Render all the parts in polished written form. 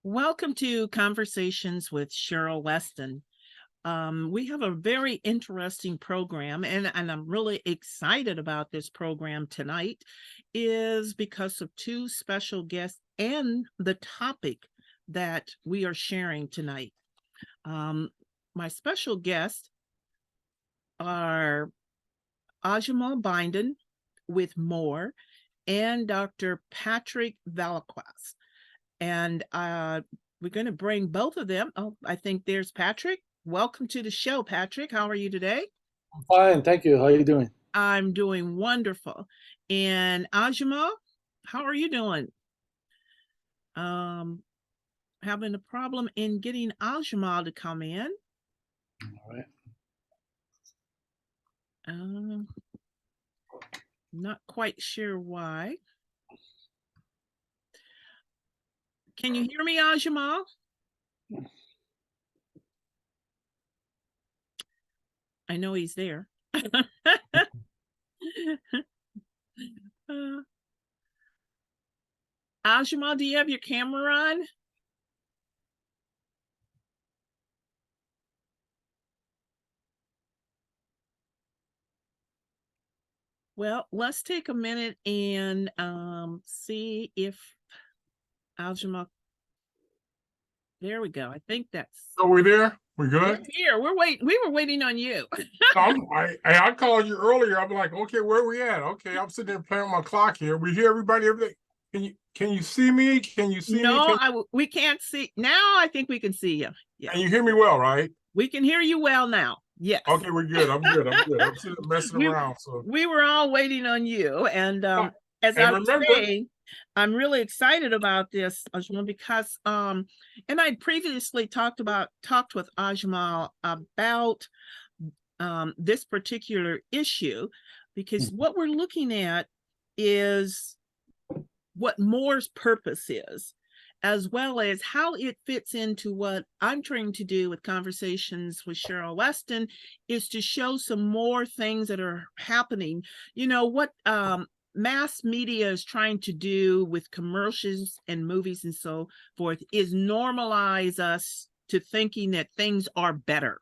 Welcome to Conversations with Cheryl Weston. We have a very interesting program, and I'm really excited about this program tonight, is because of two special guests and the topic that we are sharing tonight. My special guests are Byndon with More and Dr. Patrick Velesquez. And we're going to bring both of them. Oh, I think there's Patrick. Welcome to the show, Patrick. How are you today? I'm fine, thank you. How are you doing? I'm doing wonderful. And Ajima, how are you doing? Having a problem in getting Ajima to come in. All right. Not quite sure why. Can you hear me, Ajima? I know he's there. Ajima, do you have your camera on? Well, let's take a minute and see if Aljama. There we go. I think that's. Oh, we there? We good? We're here. We're waiting. We were waiting on you. I called you earlier. I'm like, okay, where we at? Okay, I'm sitting there playing on my clock here. We hear everybody, everything. Can you see me? Can you see no, me? We can't see now. I think we can see you. Yeah. And you hear me well, right? We can hear you well now. Yes. Okay, we're good. I'm good. I'm sitting messing around. So we were all waiting on you. And as I was saying, I'm really excited about this, Ajmal, because and I previously talked with Ajmal about this particular issue, because what we're looking at is what Moore's purpose is, as well as how it fits into what I'm trying to do with Conversations with Cheryl Weston, is to show some more things that are happening. You know, what mass media is trying to do with commercials and movies and so forth is normalize us to thinking that things are better.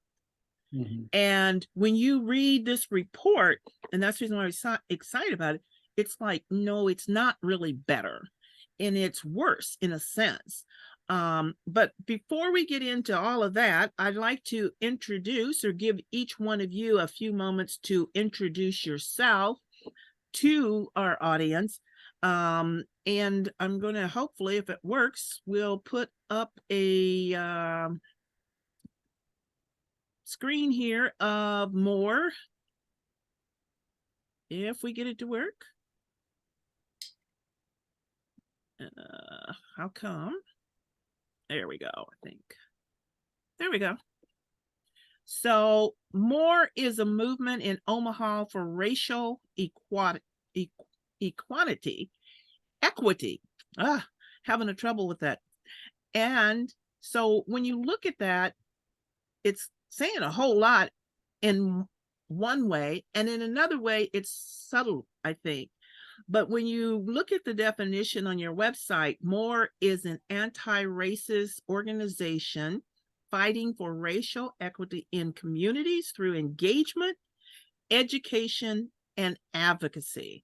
Mm-hmm. And when you read this report, and that's the reason why I'm so excited about it, it's like, no, it's not really better. And it's worse in a sense. But before we get into all of that, I'd like to introduce or give each one of you a few moments to introduce yourself to our audience. And I'm going to, hopefully, if it works, we'll put up a screen here of More, if we get it to work. How come? There we go, I think. There we go. So More is a movement in Omaha for racial equity. Having a trouble with that. And so when you look at that, it's saying a whole lot in one way, and in another way, it's subtle, I think. But when you look at the definition on your website, More is an anti-racist organization fighting for racial equity in communities through engagement, education, and advocacy.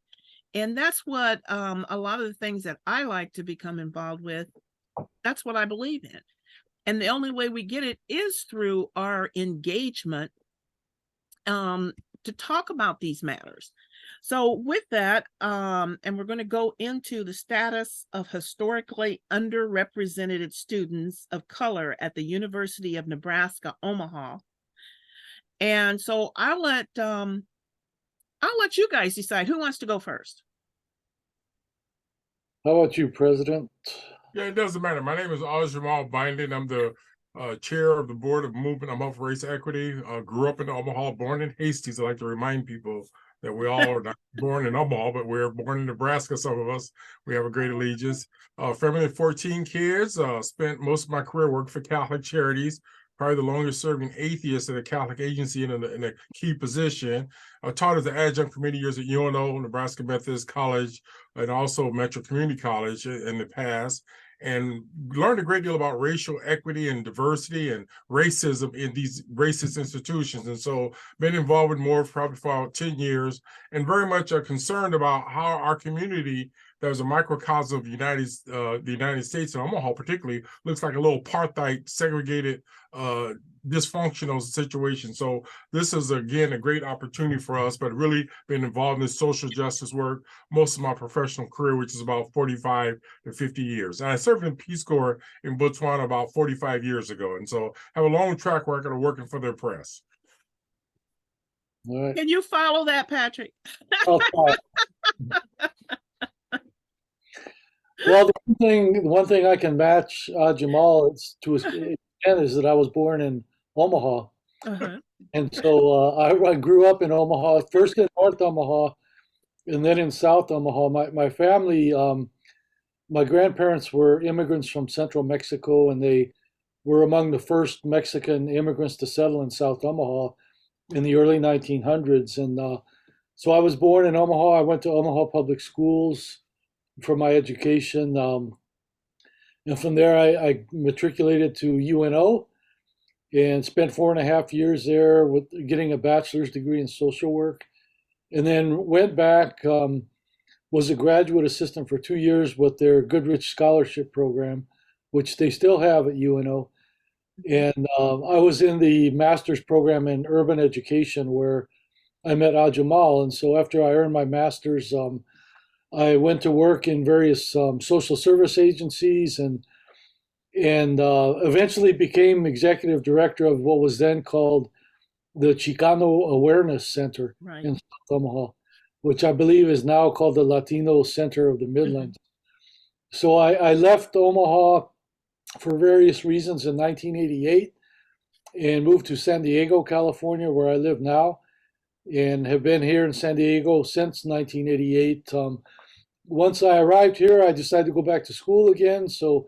And that's what a lot of the things that I like to become involved with, that's what I believe in. And the only way we get it is through our engagement to talk about these matters. So with that, and we're going to go into the status of historically underrepresented students of color at the University of Nebraska, Omaha. And so I'll let you guys decide who wants to go first. How about you, President? Yeah, it doesn't matter. My name is Jamal Byndon. I'm the chair of the board of Movement on Health Race Equity. Grew up in Omaha, born in Hastings. I like to remind people that we all are not born in Omaha, but we're born in Nebraska. Some of us, we have a great allegiance. Family of 14 kids. Spent most of my career working for Catholic Charities. probably the longest serving atheist at a Catholic agency in a key position. I taught at the adjunct for many years at UNO, Nebraska Methodist College, and also Metro Community College in the past, and learned a great deal about racial equity and diversity and racism in these racist institutions. And so been involved with more probably for about 10 years, and very much concerned about how our community that was a microcosm of the United States and Omaha particularly looks like a little apartheid segregated dysfunctional situation. So this is again a great opportunity for us, but really been involved in this social justice work most of my professional career, which is about 45 to 50 years. And I served in Peace Corps in Botswana about 45 years ago. And so have a long track record of working for their press. All right. Can you follow that, Patrick? I'll try. Well, the one thing I can match Jamal to his extent is that I was born in Omaha. Uh-huh. And so I grew up in Omaha, first in North Omaha and then in South Omaha. My family, my grandparents were immigrants from central Mexico, and they were among the first Mexican immigrants to settle in South Omaha in the early 1900s. And so I was born in Omaha. I went to Omaha Public Schools for my education. And from there, I matriculated to UNO and spent 4.5 years there with getting a bachelor's degree in social work. And then went back, was a graduate assistant for 2 years with their Goodrich Scholarship Program, which they still have at UNO. And I was in the master's program in urban education where I met Ajamal. And so after I earned my master's, I went to work in various social service agencies and eventually became executive director of what was then called the Chicano Awareness Center in South Omaha, which I believe is now called the Latino Center of the Midlands. Mm-hmm. So I left Omaha for various reasons in 1988 and moved to San Diego, California, where I live now, and have been here in San Diego since 1988. Once I arrived here, I decided to go back to school again, so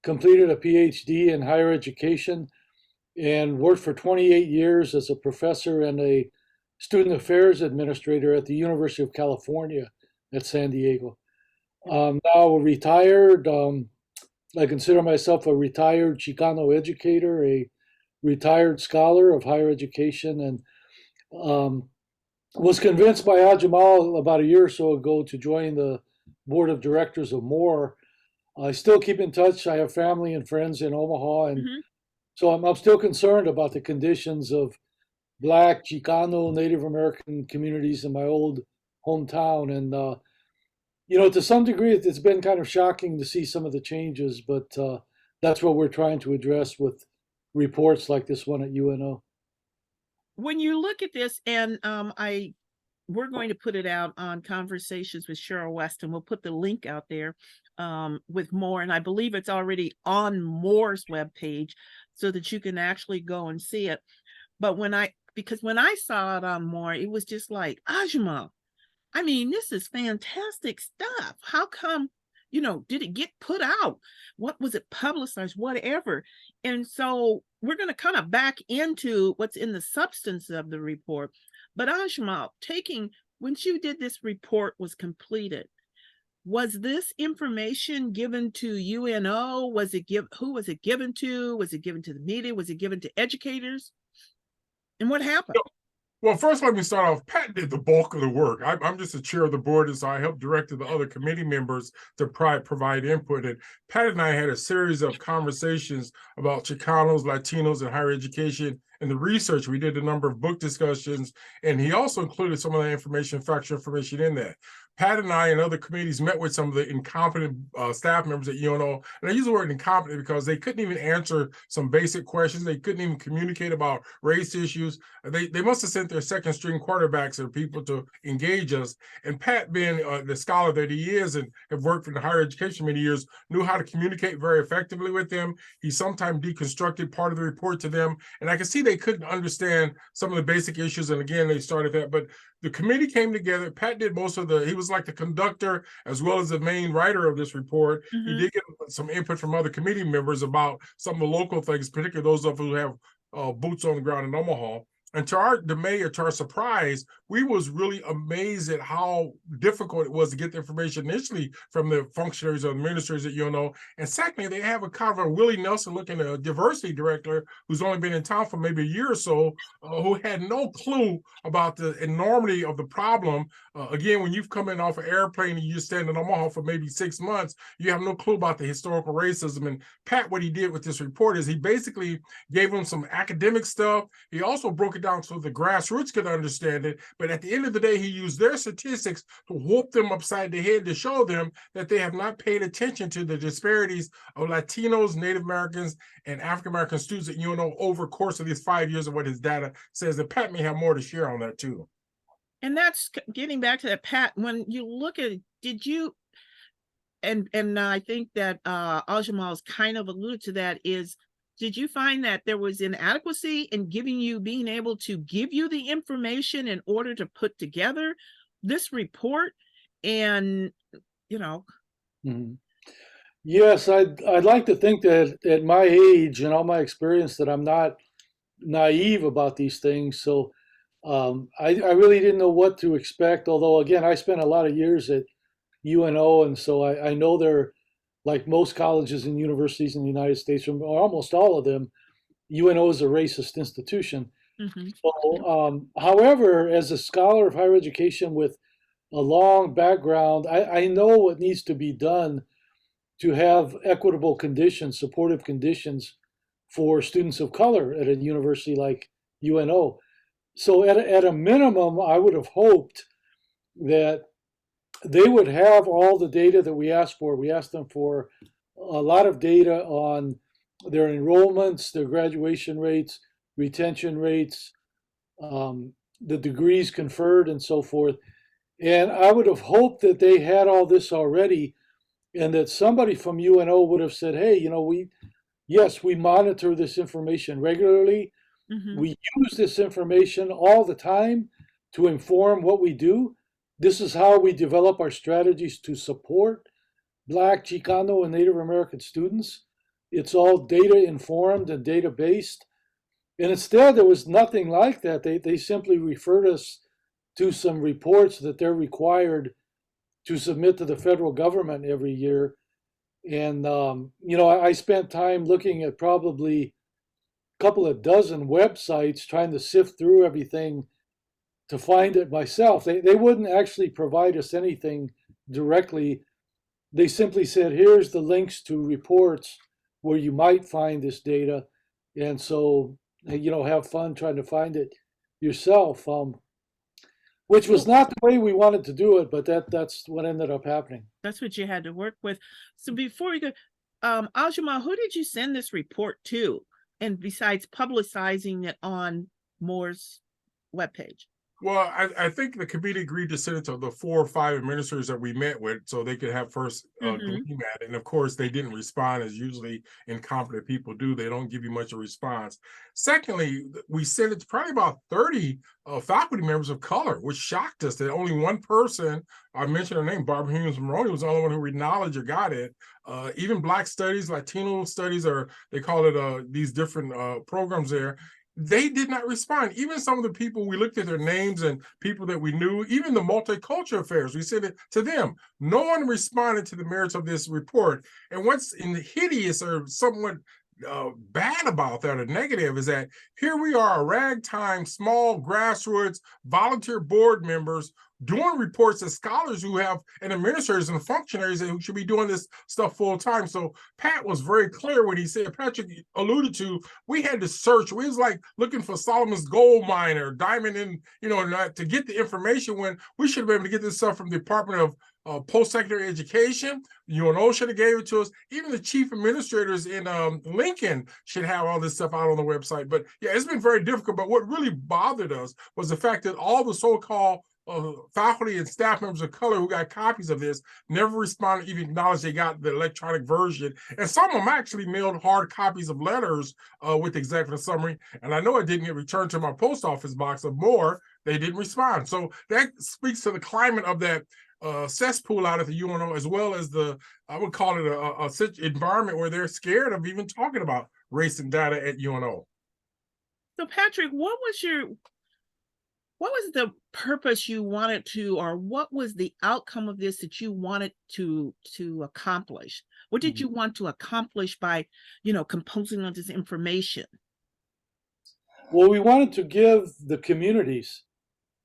completed a Ph.D. in higher education and worked for 28 years as a professor and a student affairs administrator at the University of California at San Diego. Now retired. I consider myself a retired Chicano educator, a retired scholar of higher education, and was convinced by Ajamal about a year or so ago to join the board of directors of MORE. I still keep in touch. I have family and friends in Omaha, and so I'm still concerned about the conditions of Black, Chicano, Native American communities in my old hometown. And, to some degree, it's been kind of shocking to see some of the changes, but that's what we're trying to address with reports like this one at UNO. When you look at this, and we're going to put it out on Conversations with Cheryl Weston. We'll put the link out there with MORE, and I believe it's already on MORE's webpage so that you can actually go and see it. But because when I saw it on MORE, it was just like, Ajamal, I mean, this is fantastic stuff. How come, did it get put out? What was it publicized, whatever? And so we're going to kind of back into what's in the substance of the report. But Ajamal, once you did this report was completed, was this information given to UNO? Who was it given to? Was it given to the media? Was it given to educators? And what happened? Well, first, let me start off. Pat did the bulk of the work. I'm just the chair of the board, and so I helped direct the other committee members to provide input. And Pat and I had a series of conversations about Chicanos, Latinos, and higher education. And the research, we did a number of book discussions, and he also included some of the factual information in that. Pat and I and other committees met with some of the incompetent staff members at UNO. And I use the word incompetent because they couldn't even answer some basic questions. They couldn't even communicate about race issues. They must have sent their second string quarterbacks or people to engage us. And Pat, being the scholar that he is and have worked in higher education many years, knew how to communicate very effectively with them. He sometimes deconstructed part of the report to them. And I could see they couldn't understand some of the basic issues. And again, they started that. But the committee came together. Pat did most of he was like the conductor as well as the main writer of this report. He did get some input from other committee members about some of the local things, particularly those of us who have boots on the ground in Omaha. And to our dismay or to our surprise, we was really amazed at how difficult it was to get the information initially from the functionaries or administrators at UNO. And secondly, they have a kind of a Willie Nelson looking diversity director who's only been in town for maybe a year or so, who had no clue about the enormity of the problem. Again, when you've come in off an airplane and you stand in Omaha for maybe 6 months, you have no clue about the historical racism. And Pat, what he did with this report is he basically gave them some academic stuff. He also broke it down so the grassroots could understand it. But at the end of the day, he used their statistics to whoop them upside the head to show them that they have not paid attention to the disparities of Latinos, Native Americans, and African American students at UNO over the course of these 5 years of what his data says. And Pat may have more to share on that too. And that's getting back to that, Pat, when you look at it, did you, and I think that Aljamal's kind of alluded to that, is did you find that there was inadequacy in being able to give you the information in order to put together this report? And, you know. Yes, I'd like to think that at my age and all my experience that I'm not naive about these things. So I really didn't know what to expect, although, again, I spent a lot of years at UNO, and so I know they're, like most colleges and universities in the United States, or almost all of them, UNO is a racist institution. So, however, as a scholar of higher education with a long background, I know what needs to be done to have equitable conditions, supportive conditions for students of color at a university like UNO. So at a minimum, I would have hoped that they would have all the data that we asked for. We asked them for a lot of data on their enrollments, their graduation rates, retention rates, the degrees conferred, and so forth. And I would have hoped that they had all this already, and that somebody from UNO would have said, hey, you know, we monitor this information regularly. We use this information all the time to inform what we do. This is how we develop our strategies to support Black, Chicano, and Native American students. It's all data informed and data based. And instead, there was nothing like that. They simply referred us to some reports that they're required to submit to the federal government every year. And, I spent time looking at probably a couple of dozen websites trying to sift through everything to find it myself. They wouldn't actually provide us anything directly. They simply said, here's the links to reports where you might find this data. And so, have fun trying to find it yourself, which was not the way we wanted to do it, but that's what ended up happening. That's what you had to work with. So before we go, Aljamal, who did you send this report to? And besides publicizing it on Moore's webpage? Well, I think the committee agreed to send it to the 4 or 5 administrators that we met with so they could have first glean at it. And of course, they didn't respond, as usually incompetent people do. They don't give you much of a response. Secondly, we sent it to probably about 30 faculty members of color, which shocked us that only one person, I mentioned her name, Barbara Humes-Maroney, was the only one who acknowledged or got it. Even Black studies, Latino studies, or they call it these different programs there, they did not respond. Even some of the people, we looked at their names and people that we knew, even the multicultural affairs, we sent it to them. No one responded to the merits of this report. And what's hideous or somewhat bad about that or negative is that here we are, a ragtime, small, grassroots, volunteer board members doing reports as scholars who have, and administrators and functionaries who should be doing this stuff full time. So Pat was very clear when he said, Patrick alluded to, we had to search. We was like looking for Solomon's gold mine or diamond in, to get the information when we should have been able to get this stuff from the Department of Post-Secondary Education. UNO should have gave it to us. Even the chief administrators in Lincoln should have all this stuff out on the website. But yeah, it's been very difficult. But what really bothered us was the fact that all the so-called faculty and staff members of color who got copies of this never responded, even acknowledged they got the electronic version. And some of them actually mailed hard copies of letters with the executive summary. And I know it didn't get returned to my post office box of more. they didn't respond. So that speaks to the climate of that cesspool out at the UNO, as well as I would call it a environment where they're scared of even talking about race and data at UNO. So Patrick, what was the purpose you wanted to, or what was the outcome of this that you wanted to accomplish? What did you want to accomplish by, composing on this information? Well, we wanted to give the communities,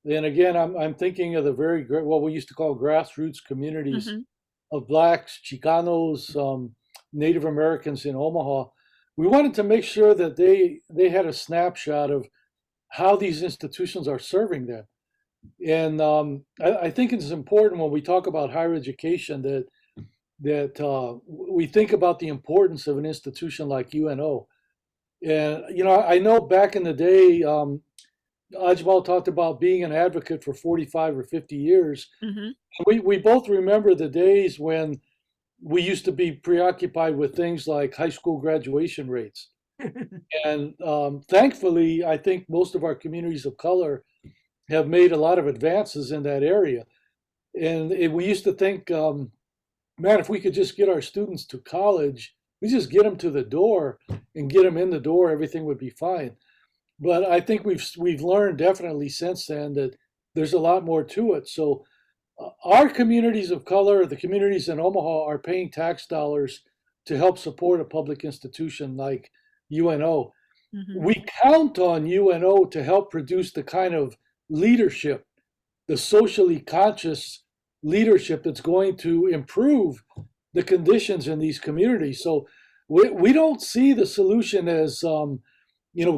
and again, I'm thinking of the what we used to call grassroots communities of Blacks, Chicanos, Native Americans in Omaha. We wanted to make sure that they had a snapshot of how these institutions are serving them. And I think it's important when we talk about higher education that we think about the importance of an institution like UNO. And, I know back in the day, Ajmal talked about being an advocate for 45 or 50 years. We both remember the days when we used to be preoccupied with things like high school graduation rates. And thankfully, I think most of our communities of color have made a lot of advances in that area. And we used to think, man, if we could just get our students to college, we just get them to the door and get them in the door, everything would be fine. But I think we've learned definitely since then that there's a lot more to it. So our communities of color, the communities in Omaha, are paying tax dollars to help support a public institution like UNO. We count on UNO to help produce the kind of leadership, the socially conscious leadership that's going to improve the conditions in these communities. So we don't see the solution as,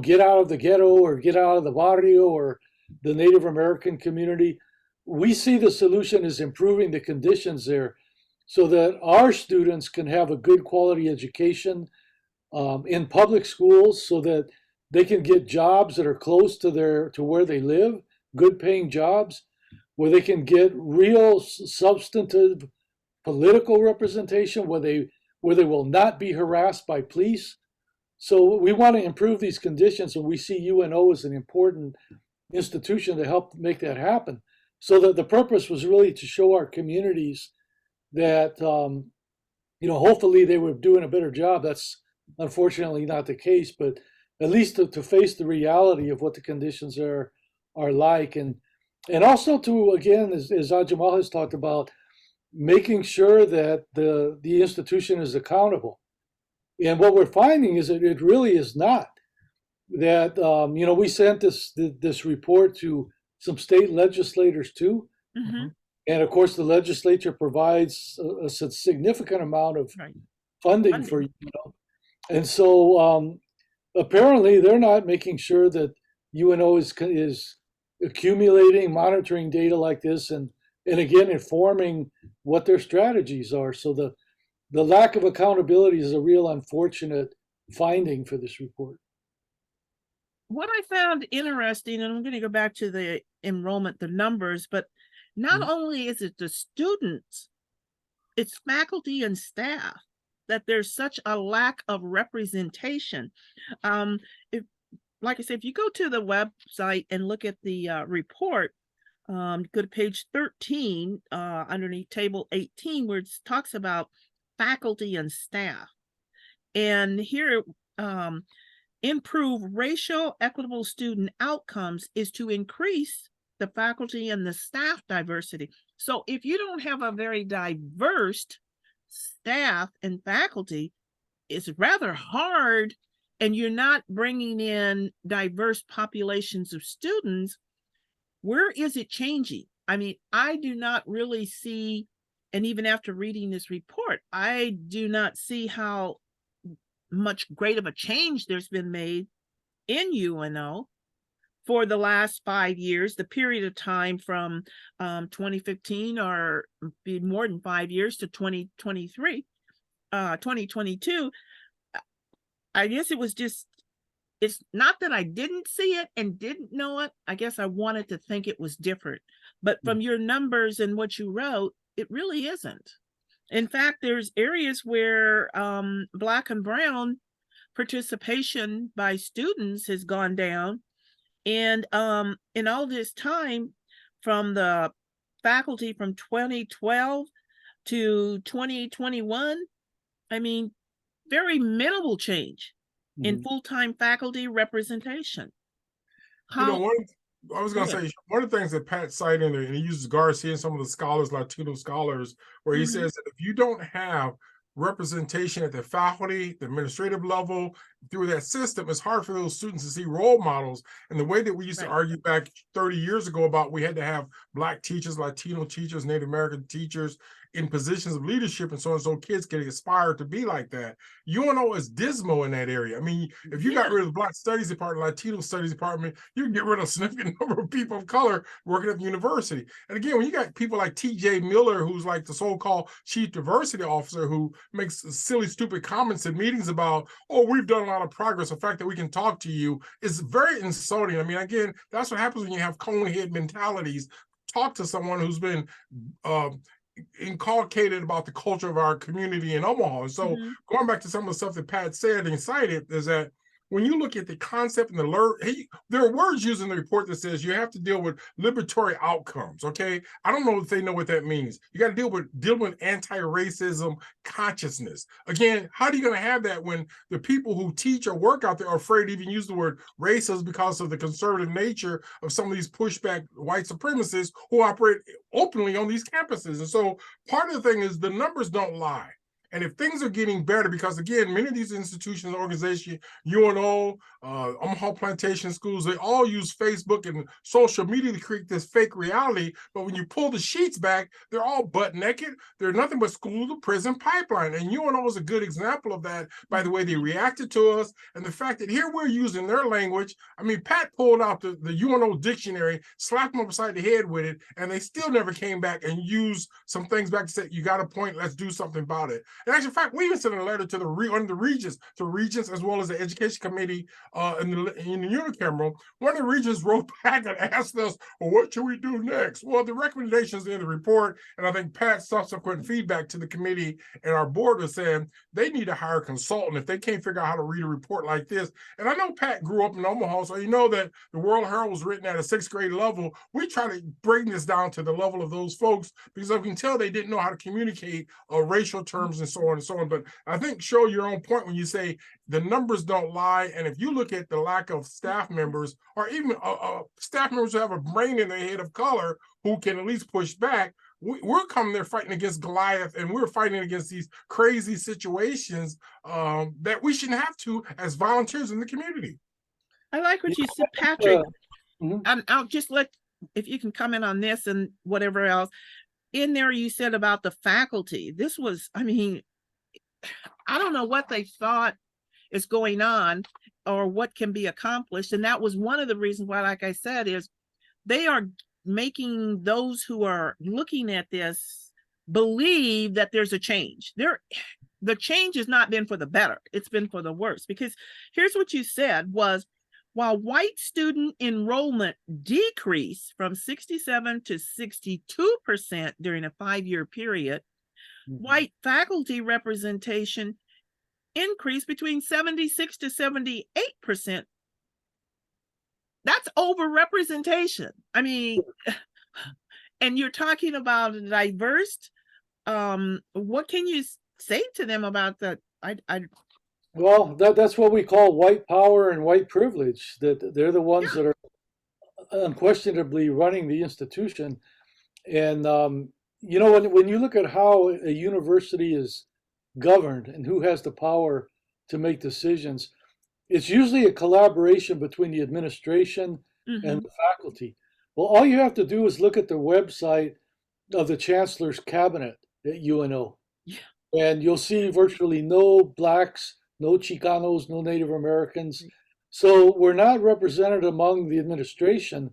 get out of the ghetto or get out of the barrio or the Native American community. We see the solution as improving the conditions there so that our students can have a good quality education in public schools, so that they can get jobs that are close to where they live, good paying jobs, where they can get real substantive political representation, where they will not be harassed by police. So we want to improve these conditions, and we see UNO as an important institution to help make that happen. So that the purpose was really to show our communities that, hopefully they were doing a better job. That's unfortunately not the case, but at least to face the reality of what the conditions are like. And also to, again, as Ajmal has talked about, making sure that the institution is accountable. And what we're finding is that it really is not. That, we sent this report to some state legislators too. And of course, the legislature provides a significant amount of funding for UNO. And so apparently they're not making sure that UNO is accumulating, monitoring data like this, and again, informing what their strategies are. So the lack of accountability is a real unfortunate finding for this report. What I found interesting, and I'm going to go back to the enrollment, the numbers, but not only is it the students, it's faculty and staff, that there's such a lack of representation. Like I said, if you go to the website and look at the report, go to page 13, underneath table 18, where it talks about faculty and staff. And here, improve racial equitable student outcomes is to increase the faculty and the staff diversity. So if you don't have a very diverse staff and faculty, it's rather hard, and you're not bringing in diverse populations of students. Where is it changing? I mean, I do not really see, and even after reading this report, I do not see how much great of a change there's been made in UNO for the last 5 years, the period of time from 2015, or be more than 5 years, to 2022. I guess it was just, it's not that I didn't see it and didn't know it. I guess I wanted to think it was different. But from your numbers and what you wrote, it really isn't. In fact, there's areas where Black and Brown participation by students has gone down, And in all this time, from the faculty from 2012 to 2021, I mean, very minimal change in full-time faculty representation. You know, How, I was going to say, one of the things that Pat cited, and he uses Garcia and some of the scholars, Latino scholars, where he says that if you don't have representation at the faculty, the administrative level, through that system, it's hard for those students to see role models. And the way that we used to argue back 30 years ago about we had to have Black teachers, Latino teachers, Native American teachers in positions of leadership and so on, so kids can aspire to be like that. UNO is dismal in that area. I mean, if you got rid of the Black Studies Department, Latino Studies Department, you can get rid of a significant number of people of color working at the university. And again, when you got people like T.J. Miller, who's like the so-called chief diversity officer, who makes silly, stupid comments in meetings about, oh, we've done a lot of progress. The fact that we can talk to you is very insulting. I mean, again, that's what happens when you have cone head mentalities. Talk to someone who's been inculcated about the culture of our community in Omaha. And so going back to some of the stuff that Pat said and cited is that when you look at the concept and there are words used in the report that says you have to deal with liberatory outcomes. Okay, I don't know if they know what that means. You got to deal with anti-racism consciousness. Again, how are you going to have that when the people who teach or work out there are afraid to even use the word racist because of the conservative nature of some of these pushback white supremacists who operate openly on these campuses? And so part of the thing is the numbers don't lie. And if things are getting better, because again, many of these institutions, organizations, UNO, Omaha Plantation Schools, they all use Facebook and social media to create this fake reality. But when you pull the sheets back, they're all butt naked. They're nothing but school to prison pipeline. And UNO is a good example of that by the way they reacted to us and the fact that here we're using their language. I mean, Pat pulled out the UNO dictionary, slapped them upside the head with it, and they still never came back and used some things back to say, you got a point, let's do something about it. In actual fact, we even sent a letter to the regents, as well as the education committee in the unicameral. One of the regents wrote back and asked us, well, what should we do next? Well, the recommendations in the report, and I think Pat's subsequent feedback to the committee and our board was saying they need to hire a consultant if they can't figure out how to read a report like this. And I know Pat grew up in Omaha, so you know that the World Herald was written at a 6th grade level. We try to bring this down to the level of those folks because I can tell they didn't know how to communicate racial terms and so on and so on. But I think show your own point when you say the numbers don't lie. And if you look at the lack of staff members or even staff members who have a brain in their head of color who can at least push back, we're coming there fighting against Goliath, and we're fighting against these crazy situations that we shouldn't have to as volunteers in the community. I like what you said, Patrick. I'll just if you can comment on this and whatever else. In there, you said about the faculty. This was, I mean, I don't know what they thought is going on or what can be accomplished. And that was one of the reasons why, like I said, is they are making those who are looking at this believe that there's a change. The change has not been for the better. It's been for the worse. Because here's what you said was, while white student enrollment decreased from 67 to 62% during a 5-year period, white faculty representation increased between 76 to 78%. That's overrepresentation. I mean, and you're talking about diverse. What can you say to them about that? Well, that's what we call white power and white privilege, that they're the ones that are unquestionably running the institution. And, you know, when you look at how a university is governed and who has the power to make decisions, it's usually a collaboration between the administration and the faculty. Well, all you have to do is look at the website of the chancellor's cabinet at UNO. And you'll see virtually no Blacks, no Chicanos, no Native Americans. So we're not represented among the administration.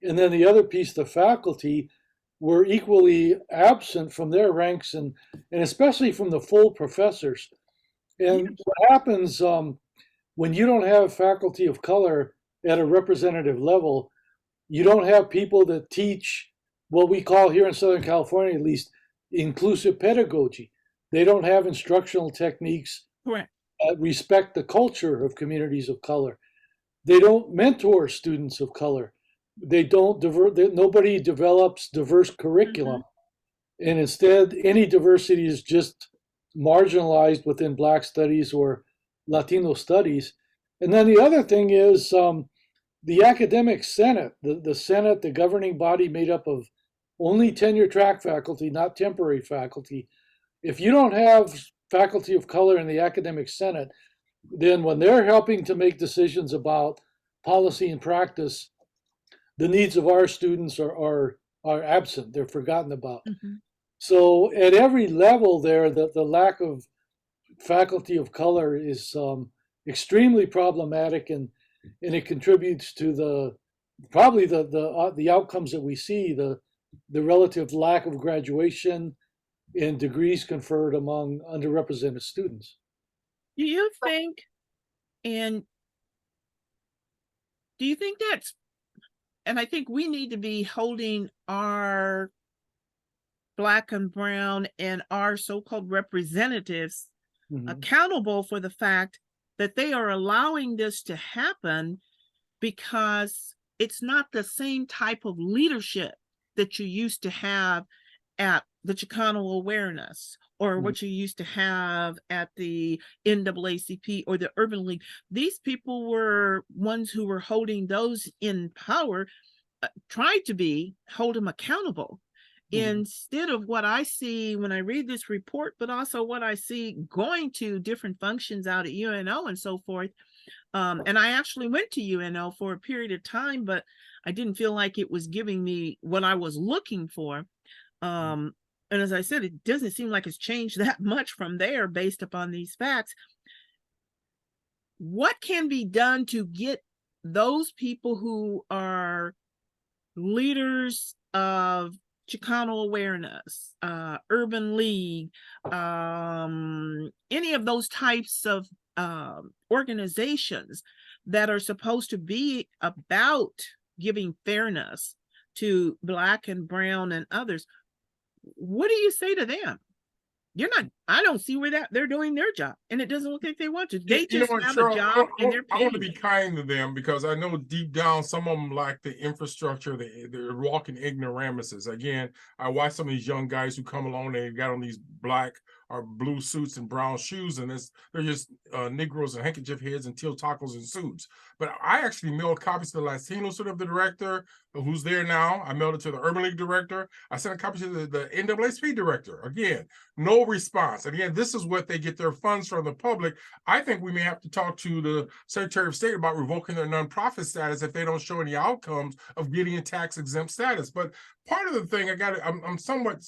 And then the other piece, the faculty, were equally absent from their ranks and especially from the full professors. And what happens when you don't have faculty of color at a representative level, you don't have people that teach what we call here in Southern California, at least, inclusive pedagogy. They don't have instructional techniques that respect the culture of communities of color. they don't mentor students of color. They don't nobody develops diverse curriculum. And instead, any diversity is just marginalized within Black studies or Latino studies. And then the other thing is the academic senate, the senate, the governing body made up of only tenure track faculty, not temporary faculty. If you don't have faculty of color in the academic senate, then when they're helping to make decisions about policy and practice, the needs of our students are absent. They're forgotten about. So at every level there, the lack of faculty of color is extremely problematic, and it contributes to probably the outcomes that we see, the relative lack of graduation and degrees conferred among underrepresented students. Do you think, and do you think that's, and I think we need to be holding our Black and brown and our so-called representatives accountable for the fact that they are allowing this to happen, because it's not the same type of leadership that you used to have at the Chicano awareness, or what you used to have at the NAACP or the Urban League. These people were ones who were holding those in power, tried to hold them accountable. Instead of what I see when I read this report, but also what I see going to different functions out at UNO and so forth. And I actually went to UNO for a period of time, but I didn't feel like it was giving me what I was looking for. And as I said, it doesn't seem like it's changed that much from there based upon these facts. What can be done to get those people who are leaders of Chicano awareness, Urban League, any of those types of organizations that are supposed to be about giving fairness to Black and brown and others? What do you say to them? I don't see where they're doing their job, and it doesn't look like they want to. They just have Cheryl, a job and they're paid. I want to be kind to them, because I know deep down some of them lack the infrastructure. They're walking ignoramuses. Again, I watch some of these young guys who come along, they got on these black or blue suits and brown shoes, and they're just Negroes and handkerchief heads and teal tacos and suits. But I actually mailed copies to the Latino sort of the director, who's there now. I mailed it to the Urban League director. I sent a copy to the NAACP director. Again, no response. Again, this is what they get their funds from the public. I think we may have to talk to the Secretary of State about revoking their nonprofit status if they don't show any outcomes of getting a tax exempt status. But part of the thing, I'm somewhat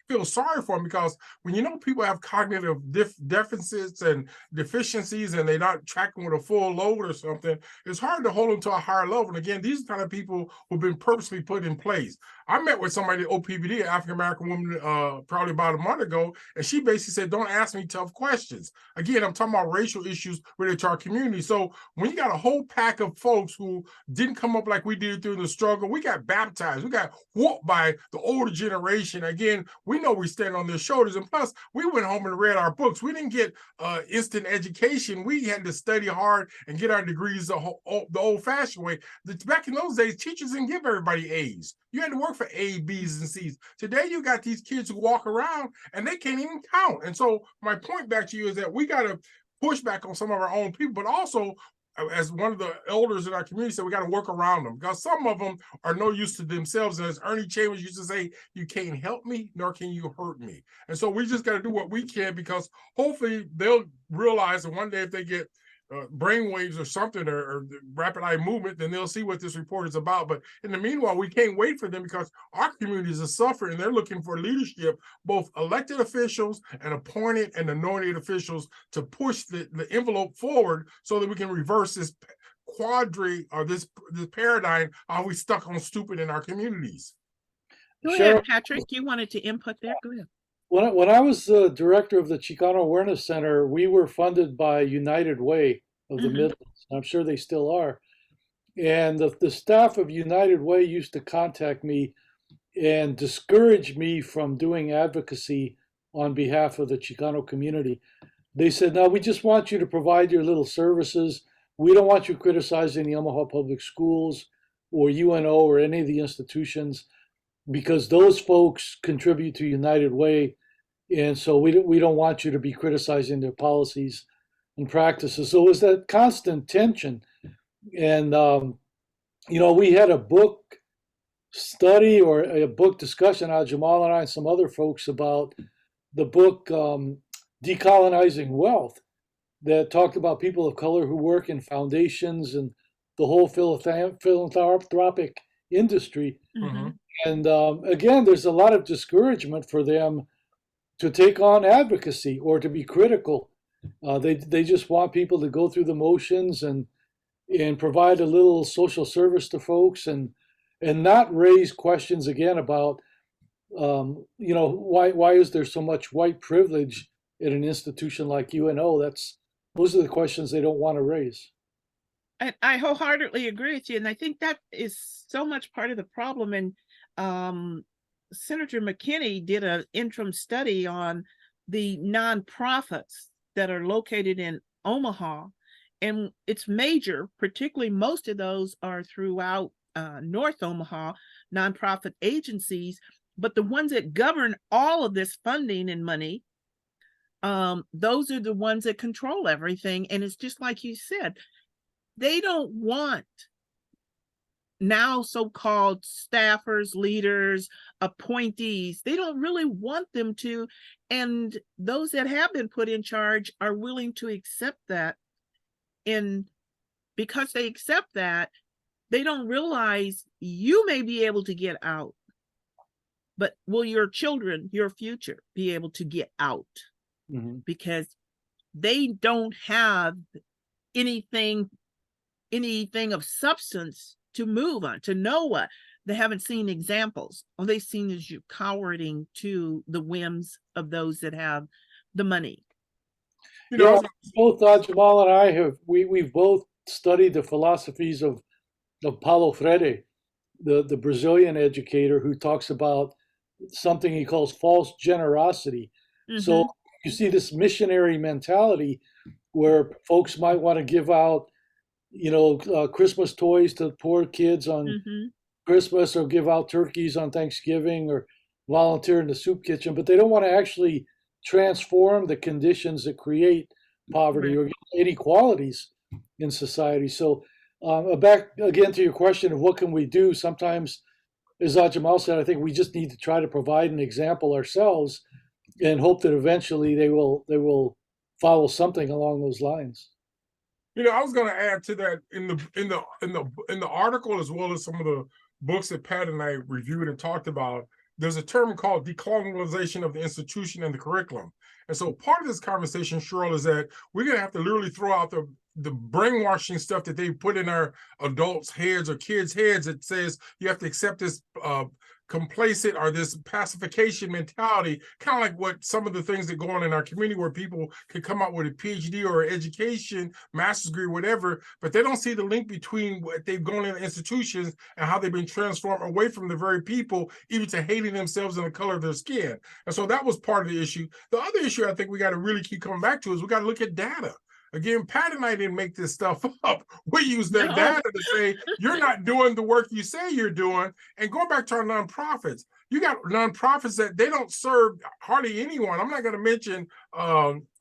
feel sorry for them, because when you know people have cognitive deficits and deficiencies and they're not tracking with a full load or something, it's hard to hold them to a higher level. And again, these are the kind of people who've been purposely put in place. I met with somebody at OPBD, an African-American woman, probably about a month ago, and she basically said, don't ask me tough questions. Again, I'm talking about racial issues related to our community. So when you got a whole pack of folks who didn't come up like we did through the struggle, we got baptized, we got whooped by the older generation. Again, we know we stand on their shoulders, and plus we went home and read our books. We didn't get instant education. We had to study hard and get our degrees the old-fashioned way. Back in those days, teachers didn't give everybody A's. You had to work for A, B's, and C's. Today, you got these kids who walk around and they can't even count. And so my point back to you is that we got to push back on some of our own people, but also, as one of the elders in our community said, we got to work around them, because some of them are no use to themselves. And as Ernie Chambers used to say, you can't help me, nor can you hurt me. And so we just got to do what we can, because hopefully they'll realize that one day if they get brainwaves or something, or rapid eye movement, then they'll see what this report is about. But in the meanwhile, we can't wait for them, because our communities are suffering, and they're looking for leadership, both elected officials and appointed and anointed officials, to push the envelope forward so that we can reverse this this paradigm. Are we stuck on stupid in our communities? Go ahead, Patrick. You wanted to input there. Go ahead. When I was the director of the Chicano Awareness Center, we were funded by United Way of the Midlands. I'm sure they still are. And the staff of United Way used to contact me and discourage me from doing advocacy on behalf of the Chicano community. They said, no, we just want you to provide your little services. we don't want you criticizing the Omaha Public Schools or UNO or any of the institutions, because those folks contribute to United Way. And so we don't want you to be criticizing their policies and practices. So it's that constant tension. And, we had a book study or a book discussion, Jamal and I and some other folks, about the book Decolonizing Wealth, that talked about people of color who work in foundations and the whole philanthropic industry. Mm-hmm. And again, there's a lot of discouragement for them to take on advocacy or to be critical. They just want people to go through the motions and provide a little social service to folks and not raise questions again about why is there so much white privilege in an institution like UNO? Those are the questions they don't want to raise. I wholeheartedly agree with you. And I think that is so much part of the problem. And Senator McKinney did an interim study on the nonprofits that are located in Omaha. And it's major, particularly most of those are throughout North Omaha, nonprofit agencies. But the ones that govern all of this funding and money, those are the ones that control everything. And it's just like you said, they don't want now so-called staffers, leaders, appointees. They don't really want them to. And those that have been put in charge are willing to accept that. And because they accept that, they don't realize you may be able to get out, but will your children, your future, be able to get out? Mm-hmm. Because they don't have anything of substance to move on, to know what. They haven't seen examples. All they've seen is you cowering to the whims of those that have the money. Both Jamal and I we've both studied the philosophies of Paulo Freire, the Brazilian educator, who talks about something he calls false generosity. Mm-hmm. So you see this missionary mentality where folks might want to give out, Christmas toys to poor kids on mm-hmm. Christmas, or give out turkeys on Thanksgiving, or volunteer in the soup kitchen, but they don't want to actually transform the conditions that create poverty or inequalities in society. So back again to your question of what can we do, sometimes, as Jamal said, I think we just need to try to provide an example ourselves and hope that eventually they will follow something along those lines. I was going to add to that in the article, as well as some of the books that Pat and I reviewed and talked about. There's a term called decolonialization of the institution and the curriculum. And so part of this conversation, Cheryl, is that we're going to have to literally throw out the brainwashing stuff that they put in our adults' heads or kids' heads that says you have to accept this complacent or this pacification mentality, kind of like what some of the things that go on in our community, where people can come out with a Ph.D. or education, master's degree, whatever, but they don't see the link between what they've gone in institutions and how they've been transformed away from the very people, even to hating themselves and the color of their skin. And so that was part of the issue. The other issue I think we got to really keep coming back to is we got to look at data. Again, Pat and I didn't make this stuff up. We use their data to say, you're not doing the work you say you're doing. And going back to our nonprofits, you got nonprofits that they don't serve hardly anyone. I'm not going to mention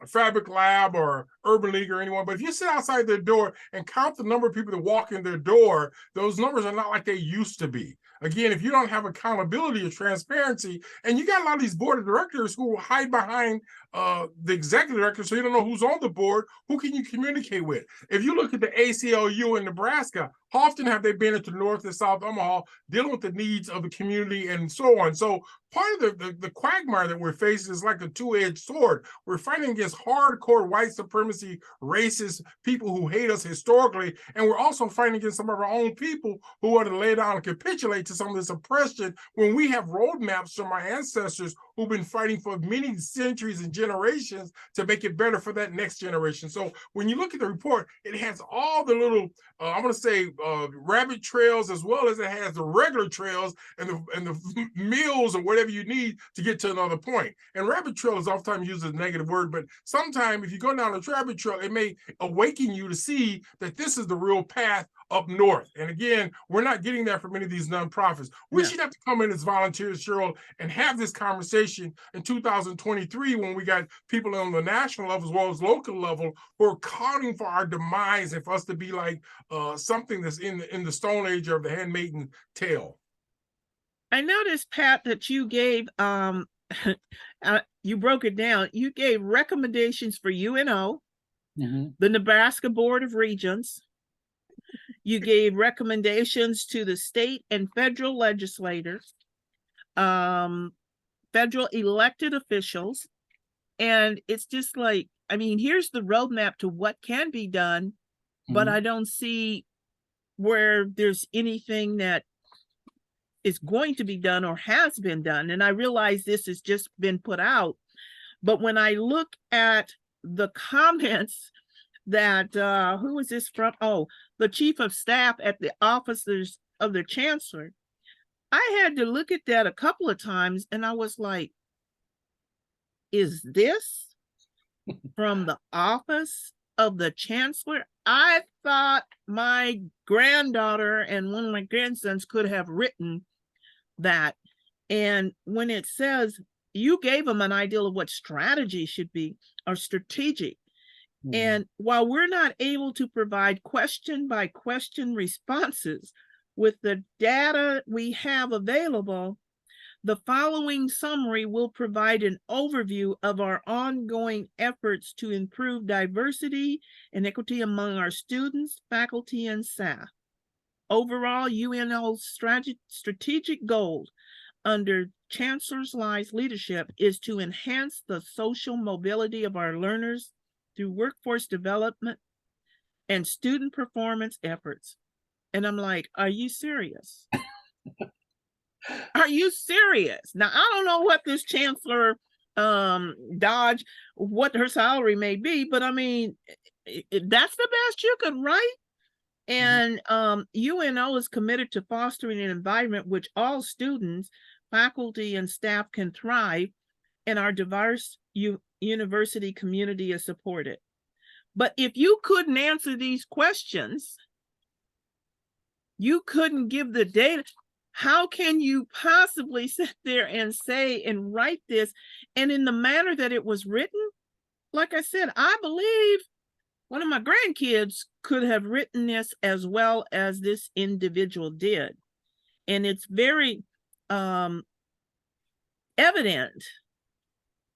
Fabric Lab or Urban League or anyone, but if you sit outside their door and count the number of people that walk in their door, those numbers are not like they used to be. Again, if you don't have accountability or transparency, and you got a lot of these board of directors who hide behind the executive director, so you don't know who's on the board, who can you communicate with? If you look at the ACLU in Nebraska, how often have they been into North and South Omaha dealing with the needs of the community and so on? So part of the quagmire that we're facing is like a two-edged sword. We're fighting against hardcore white supremacy, racist people who hate us historically, and we're also fighting against some of our own people who want to lay down and capitulate to some of this oppression when we have roadmaps from our ancestors who've been fighting for many centuries and generations to make it better for that next generation. So when you look at the report, it has all the little, I'm going to say, rabbit trails, as well as it has the regular trails and the meals or whatever whatever you need to get to another point. And rabbit trail is oftentimes used as a negative word, but sometimes if you go down a rabbit trail, it may awaken you to see that this is the real path up north. And again, we're not getting that from many of these nonprofits. We should have to come in as volunteers, Cheryl, and have this conversation in 2023 when we got people on the national level as well as local level who are calling for our demise and for us to be like something that's in the Stone Age of the handmaiden tale. I noticed, Pat, that you gave you broke it down. You gave recommendations for UNO, the Nebraska Board of Regents. You gave recommendations to the state and federal legislators, federal elected officials. And it's just like, I mean, here's the roadmap to what can be done, but I don't see where there's anything that is going to be done or has been done. And I realize this has just been put out. But when I look at the comments that, who was this from? Oh, the chief of staff at the offices of the chancellor. I had to look at that a couple of times and I was like, is this from the office of the chancellor? I thought my granddaughter and one of my grandsons could have written that. And when it says you gave them an idea of what strategy should be or strategic. And while we're not able to provide question by question responses with the data we have available, the following summary will provide an overview of our ongoing efforts to improve diversity and equity among our students, faculty, and staff. Overall, UNO's strategic goal under Chancellor Lai's leadership is to enhance the social mobility of our learners through workforce development and student performance efforts. And I'm like, are you serious? Are you serious? Now, I don't know what this Chancellor Dodge, what her salary may be, but I mean, that's the best you could write. And UNO is committed to fostering an environment which all students, faculty, and staff can thrive, and our diverse university community is supported. But if you couldn't answer these questions, you couldn't give the data, how can you possibly sit there and say and write this? And in the manner that it was written, like I said, I believe one of my grandkids could have written this as well as this individual did. And it's very evident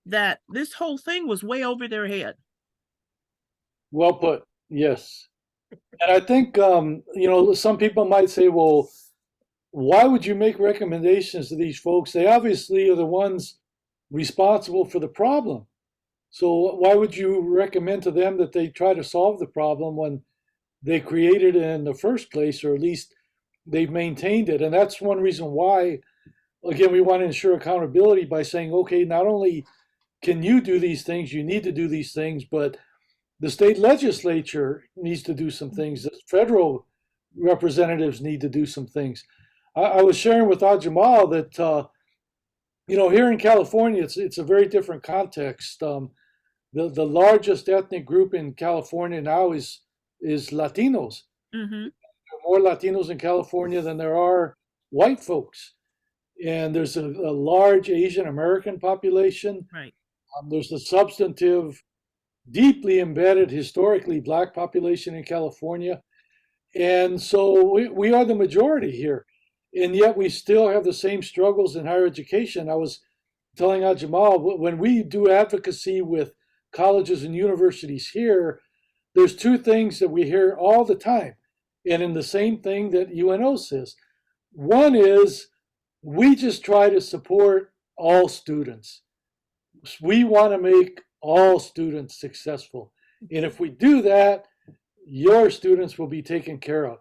that this whole thing was way over their head. Well put, yes. And I think, you know, some people might say, well, why would you make recommendations to these folks? They obviously are the ones responsible for the problem. So why would you recommend to them that they try to solve the problem when they created it in the first place, or at least they've maintained it? And that's one reason why, again, we want to ensure accountability by saying, okay, not only can you do these things, you need to do these things, but the state legislature needs to do some things. The federal representatives need to do some things. I was sharing with Jamal that, you know, here in California, it's a very different context. The largest ethnic group in California now is Latinos. There are more Latinos in California than there are white folks. And there's a large Asian American population. Right. There's a substantive, deeply embedded, historically Black population in California. And so we are the majority here. And yet we still have the same struggles in higher education. I was telling Jamal, when we do advocacy with colleges and universities here, there's two things that we hear all the time, and in the same thing that UNO says. One is, we just try to support all students. We want to make all students successful. And if we do that, your students will be taken care of.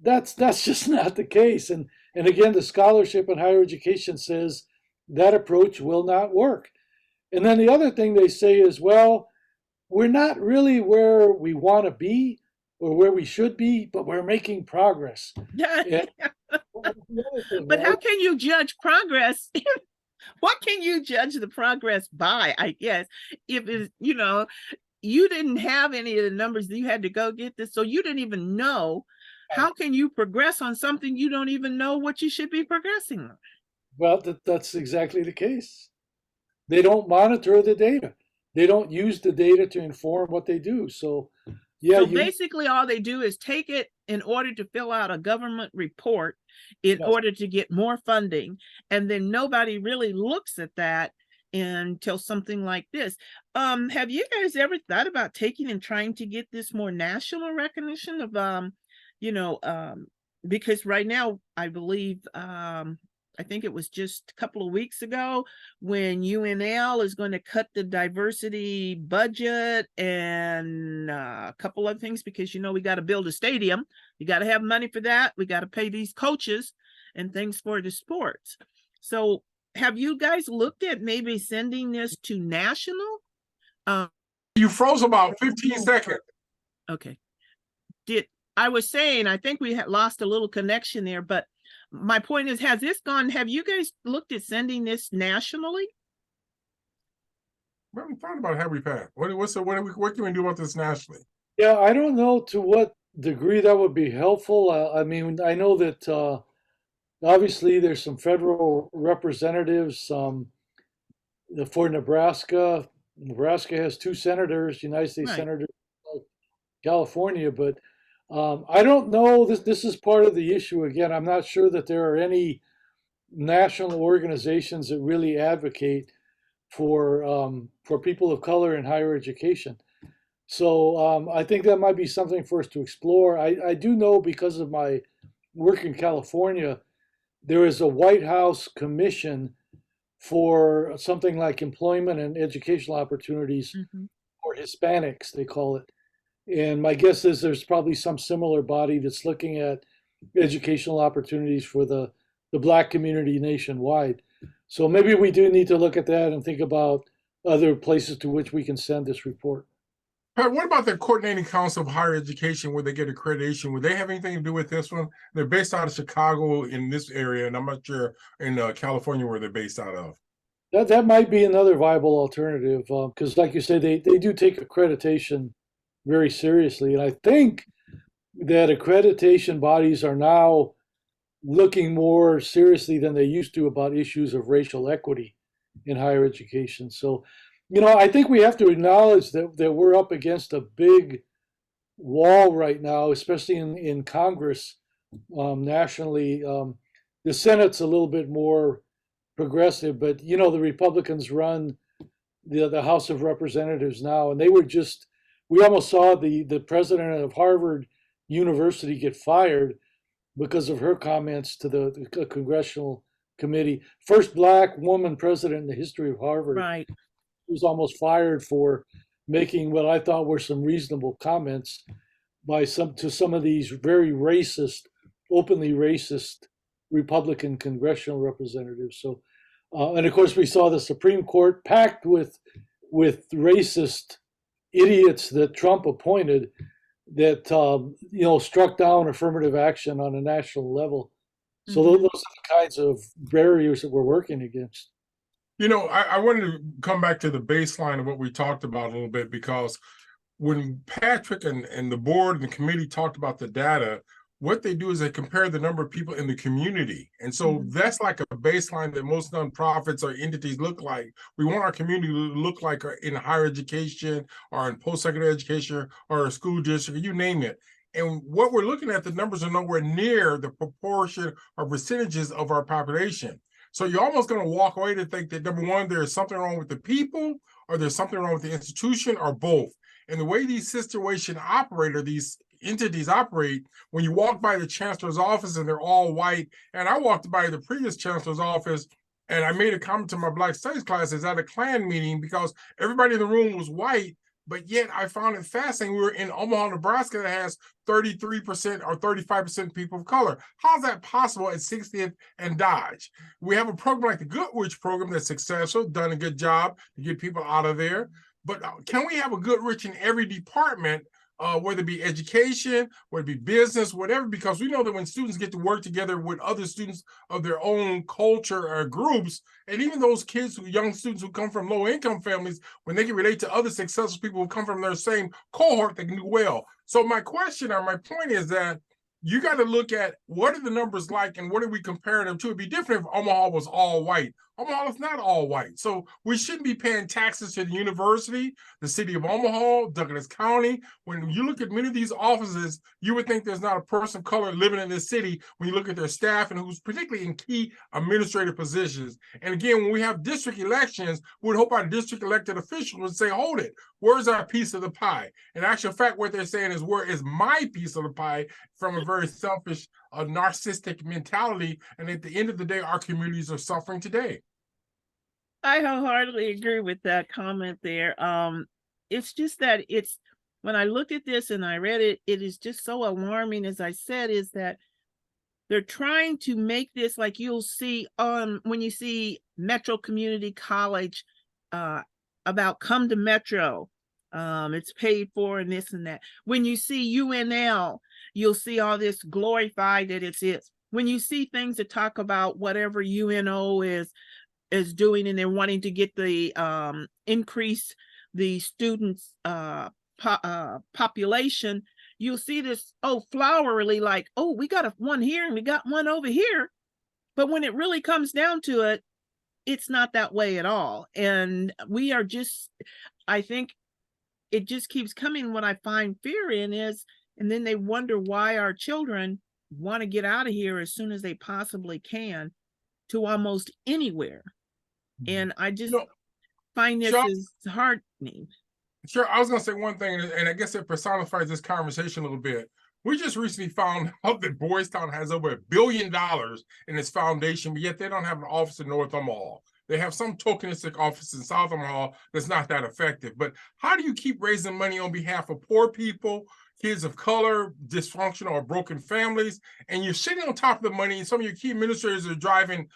That's just not the case. And again, the scholarship in higher education says that approach will not work. And then the other thing they say is, well, we're not really where we want to be or where we should be, but we're making progress. But how can you judge progress What can you judge the progress by? I guess if it's, you didn't have any of the numbers, you had to go get this, so you didn't even know. How can you progress on something you don't even know what you should be progressing on? Well, that's exactly the case. They don't monitor the data. They don't use the data to inform what they do. So, yeah. So basically, all they do is take it in order to fill out a government report in order to get more funding. And then nobody really looks at that until something like this. Have you guys ever thought about taking and trying to get this more national recognition of, because right now, I believe, I think it was just a couple of weeks ago when UNL is going to cut the diversity budget and a couple of things because, we got to build a stadium. You got to have money for that. We got to pay these coaches and things for the sports. So have you guys looked at maybe sending this to national? You froze about 15 seconds. Okay. I was saying, I think we had lost a little connection there, but my point is, have you guys looked at sending this nationally? We haven't thought about it, have we, Pat? What can we do about this nationally? Yeah, I don't know to what degree that would be helpful. I mean, I know that obviously there's some federal representatives for Nebraska. Nebraska has 2 senators, United States senators, California, but I don't know. This is part of the issue. Again, I'm not sure that there are any national organizations that really advocate for people of color in higher education. So I think that might be something for us to explore. I do know because of my work in California, there is a White House commission for something like employment and educational opportunities for Hispanics, they call it. And my guess is there's probably some similar body that's looking at educational opportunities for the Black community nationwide. So maybe we do need to look at that and think about other places to which we can send this report. Pat, what about the Coordinating Council of Higher Education where they get accreditation? Would they have anything to do with this one? They're based out of Chicago in this area, and I'm not sure in California where they're based out of. That might be another viable alternative because, like you say, they do take accreditation very seriously. And I think that accreditation bodies are now looking more seriously than they used to about issues of racial equity in higher education. So, I think we have to acknowledge that we're up against a big wall right now, especially in Congress nationally. The Senate's a little bit more progressive, but, the Republicans run the House of Representatives now, and we almost saw the president of Harvard University get fired because of her comments to the congressional committee. First Black woman president in the history of Harvard. Right. Was almost fired for making what I thought were some reasonable comments to some of these very racist, openly racist Republican congressional representatives. So, and of course, we saw the Supreme Court packed with racist idiots that Trump appointed that struck down affirmative action on a national level. So those are the kinds of barriers that we're working against. I wanted to come back to the baseline of what we talked about a little bit, because when Patrick and the board and the committee talked about the data, what they do is they compare the number of people in the community. And so that's like a baseline that most nonprofits or entities look like. We want our community to look like in higher education or in post-secondary education or a school district, you name it. And what we're looking at, the numbers are nowhere near the proportion or percentages of our population. So you're almost going to walk away to think that, number one, there's something wrong with the people, or there's something wrong with the institution, or both. And the way these situations operate, or these entities operate, when you walk by the chancellor's office and they're all white, and I walked by the previous chancellor's office and I made a comment to my Black Studies classes at a Klan meeting because everybody in the room was white, but yet I found it fascinating. We were in Omaha, Nebraska that has 33% or 35% people of color. How's that possible at 60th and Dodge? We have a program like the Goodrich program that's successful, done a good job to get people out of there. But can we have a Goodrich in every department whether it be education, whether it be business, whatever, because we know that when students get to work together with other students of their own culture or groups, and even those kids, young students who come from low income families, when they can relate to other successful people who come from their same cohort, they can do well. So my question or my point is that you got to look at what are the numbers like and what are we comparing them to? It'd be different if Omaha was all white. Omaha is not all white. So we shouldn't be paying taxes to the university, the city of Omaha, Douglas County. When you look at many of these offices, you would think there's not a person of color living in this city when you look at their staff and who's particularly in key administrative positions. And again, when we have district elections, we would hope our district elected officials would say, hold it, where's our piece of the pie? In actual fact, what they're saying is, where is my piece of the pie, from a very selfish, narcissistic mentality. And at the end of the day, our communities are suffering today. I wholeheartedly agree with that comment there. It's just that when I looked at this and I read it, it is just so alarming, as I said, is that they're trying to make this, like you'll see when you see Metro Community College about come to Metro, it's paid for and this and that. When you see UNL, you'll see all this glorified that it's it. When you see things that talk about whatever UNO is doing and they're wanting to get the increase the students population, you'll see this flowery, like, oh, we got one here and we got one over here. But when it really comes down to it, it's not that way at all. And we are just, I think it just keeps coming. What I find fear in is, and then they wonder why our children want to get out of here as soon as they possibly can to almost anywhere. And I just find this is heartening. Sure, I was going to say one thing, and I guess it personifies this conversation a little bit. We just recently found out that Boys Town has over $1 billion in its foundation, but yet they don't have an office in North Omaha. They have some tokenistic office in South Omaha that's not that effective. But how do you keep raising money on behalf of poor people, kids of color, dysfunctional or broken families, and you're sitting on top of the money, and some of your key administrators are driving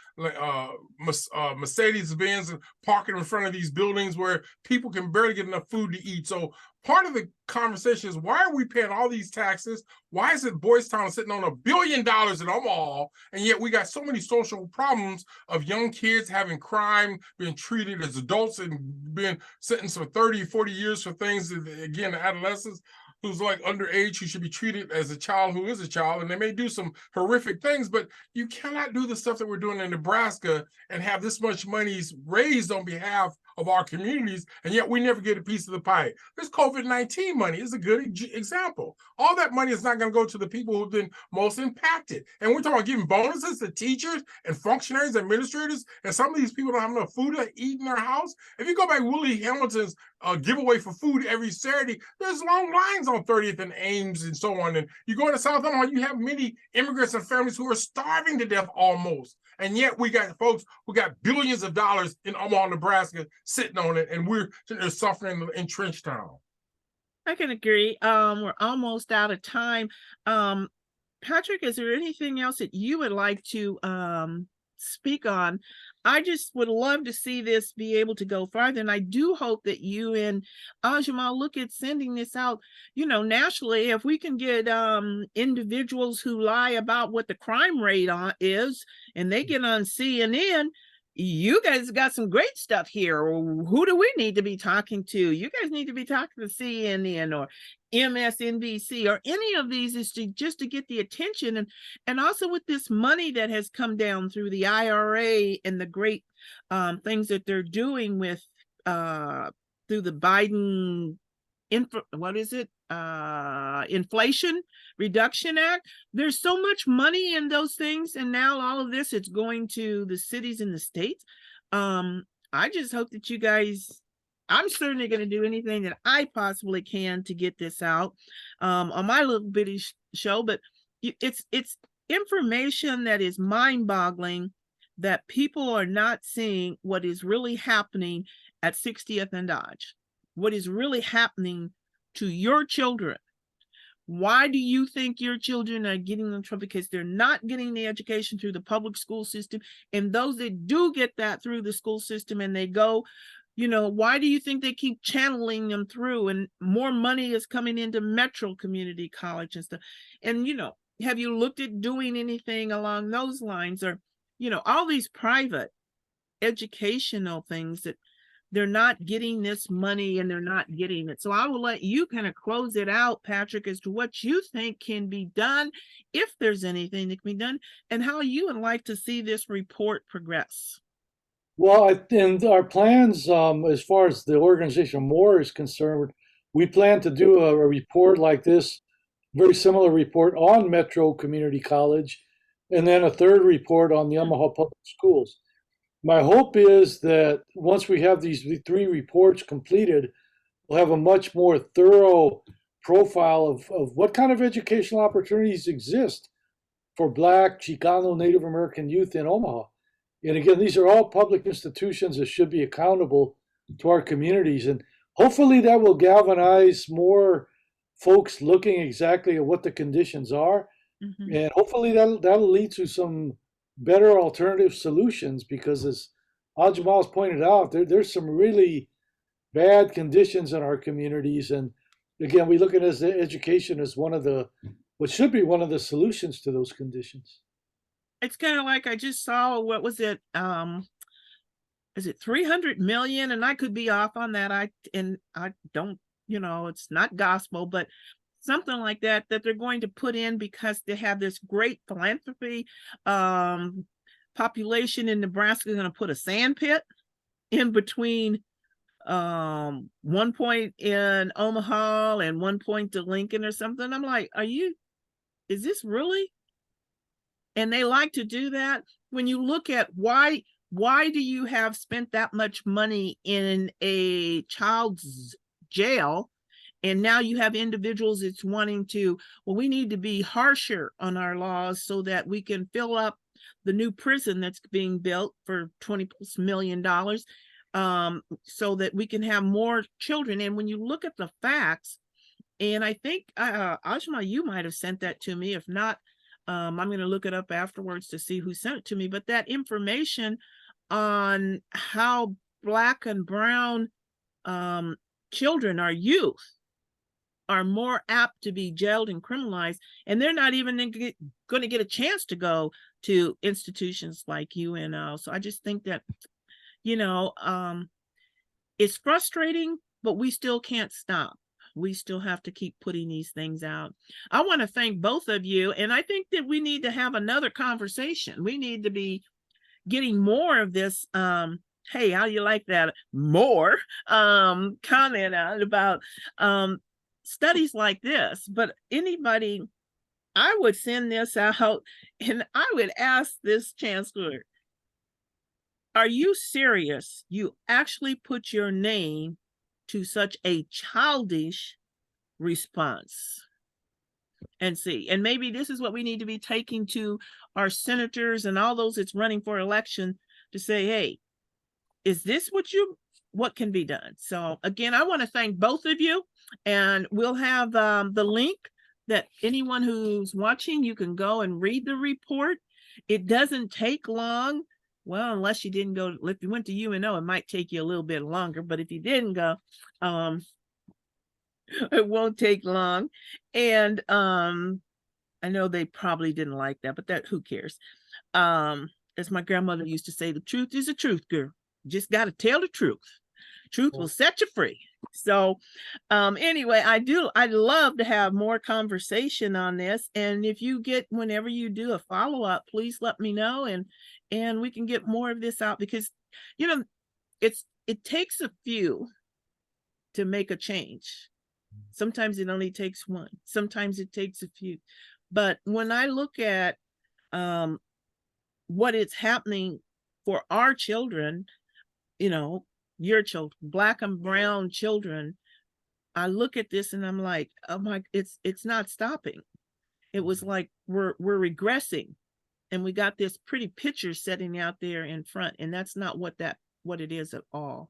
Mercedes-Benz and parking in front of these buildings where people can barely get enough food to eat. So part of the conversation is, why are we paying all these taxes? Why is it Boys Town sitting on $1 billion in Omaha, and yet we got so many social problems of young kids having crime, being treated as adults and being sentenced for 30, 40 years for things, again, adolescents who's like underage, who should be treated as a child who is a child, and they may do some horrific things, but you cannot do the stuff that we're doing in Nebraska and have this much money raised on behalf of our communities, and yet we never get a piece of the pie. This COVID-19 money is a good example. All that money is not going to go to the people who've been most impacted. And we're talking about giving bonuses to teachers and functionaries, administrators, and some of these people don't have enough food to eat in their house. If you go back Willie Hamilton's giveaway for food every Saturday, there's long lines on 30th and Ames and so on. And you go into South Omaha, you have many immigrants and families who are starving to death almost. And yet we got folks who got billions of dollars in Omaha, Nebraska sitting on it, and we're suffering in Trench Town. I can agree. We're almost out of time. Patrick, is there anything else that you would like to speak on? I just would love to see this be able to go farther. And I do hope that you and Ajmal look at sending this out, nationally. If we can get individuals who lie about what the crime rate is, and they get on CNN, you guys got some great stuff here. Who do we need to be talking to? You guys need to be talking to CNN or MSNBC or any of these, is just to get the attention. And also with this money that has come down through the IRA and the great things that they're doing with through the Byndon Inflation Reduction Act. There's so much money in those things, and now all of this, it's going to the cities and the states. I just hope that you guys, I'm certainly going to do anything that I possibly can to get this out on my little bitty show, but it's information that is mind-boggling, that people are not seeing what is really happening at 60th and Dodge, what is really happening to your children. Why do you think your children are getting in trouble? Because they're not getting the education through the public school system. And those that do get that through the school system, and they go, why do you think they keep channeling them through, and more money is coming into Metro Community College and stuff? And, have you looked at doing anything along those lines? Or, all these private educational things that they're not getting this money and they're not getting it. So I will let you kind of close it out, Patrick, as to what you think can be done, if there's anything that can be done, and how you would like to see this report progress. Well, in our plans, as far as the organization MORE is concerned, we plan to do a report like this, very similar report on Metro Community College, and then a third report on the Omaha Public Schools. My hope is that once we have these 3 reports completed, we'll have a much more thorough profile of what kind of educational opportunities exist for Black, Chicano, Native American youth in Omaha. And again, these are all public institutions that should be accountable to our communities. And hopefully that will galvanize more folks looking exactly at what the conditions are. Mm-hmm. And hopefully that'll lead to some better alternative solutions, because as Ajmal has pointed out, there's some really bad conditions in our communities. And again, we look at education as what should be one of the solutions to those conditions. It's kind of like, I just saw, what was it? Is it 300 million? And I could be off on that. I don't, it's not gospel, but something like that they're going to put in because they have this great philanthropy population in Nebraska. Going to put a sand pit in between 1 point in Omaha and 1 point to Lincoln or something. I'm like, is this really? And they like to do that. When you look at why do you have spent that much money in a child's jail, and now you have individuals that's wanting to, well, we need to be harsher on our laws so that we can fill up the new prison that's being built for $20+ million, so that we can have more children. And when you look at the facts, and I think Ajmal, you might have sent that to me. If not, I'm going to look it up afterwards to see who sent it to me. But that information on how Black and brown children, our youth, are more apt to be jailed and criminalized, and they're not even going to get a chance to go to institutions like UNO. So I just think that, it's frustrating, but we still can't stop. We still have to keep putting these things out. I want to thank both of you, and I think that we need to have another conversation. We need to be getting more of this. Hey, how do you like that? More comment out about studies like this. But anybody, I would send this out, and I would ask this chancellor, are you serious? You actually put your name to such a childish response? And see, and maybe this is what we need to be taking to our senators and all those that's running for election, to say, hey, is this what can be done? So again, I want to thank both of you, and we'll have the link that anyone who's watching, you can go and read the report. It doesn't take long. Well, unless you didn't go, if you went to UNO, it might take you a little bit longer, but if you didn't go, it won't take long. And I know they probably didn't like that, but who cares? As my grandmother used to say, the truth is the truth, girl. You just got to tell the truth. Truth will set you free. So anyway, I'd love to have more conversation on this. And if you whenever you do a follow-up, please let me know, and we can get more of this out, because it takes a few to make a change. Sometimes it only takes one. Sometimes it takes a few. But when I look at what is happening for our children, your children, Black and brown children, I look at this and I'm like, oh my, it's not stopping. It was like we're regressing, and we got this pretty picture setting out there in front, and that's not what it is at all.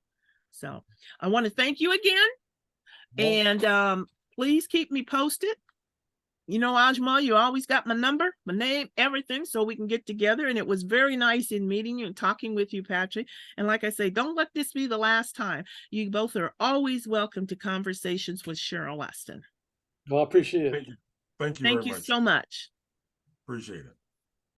So I want to thank you again, and please keep me posted you know, Ajmal, you always got my number, my name, everything, so we can get together. And it was very nice in meeting you and talking with you, Patrick. And like I say, don't let this be the last time. You both are always welcome to Conversations with Cheryl Weston. Well, I appreciate it. Thank you. Thank you Thank very you much. so much. Appreciate it.